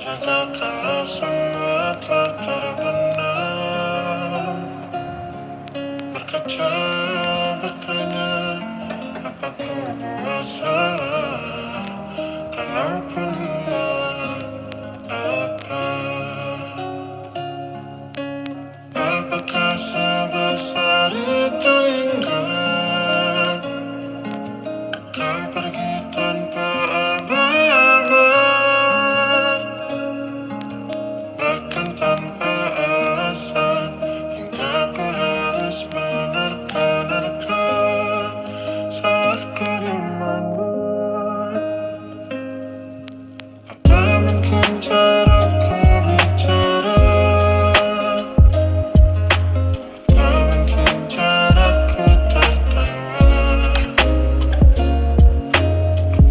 Jika kalau semua telah terbenam, berkaca bertanya, apapun masalah, kalaupun ia apa, apakah sebesar itu hingga kau pergi tanpa aba-aba, bahkan tanpa alasan, hingga ku harus menerka-nerka saat ku memandu. Apa mungkin caraku bicara? Apa mungkin caraku tertawa?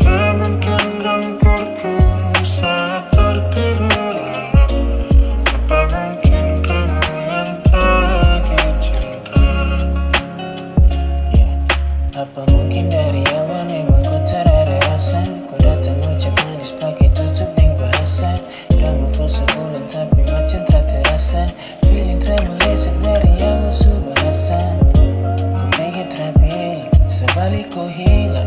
Apa mungkin dengkurku saat tertidur lelap? Apa mungkin kamu yang tak lagi cinta? Apa mungkin dari awal memang ku tak ada rasa? Kau datang ucap manis pakai tutup dengan bahasa. Drama full sebulan tapi macam tak terasa. Feeling termeleset dari awal subahasa. Kau pikir terpilih, sebalik kau hilang.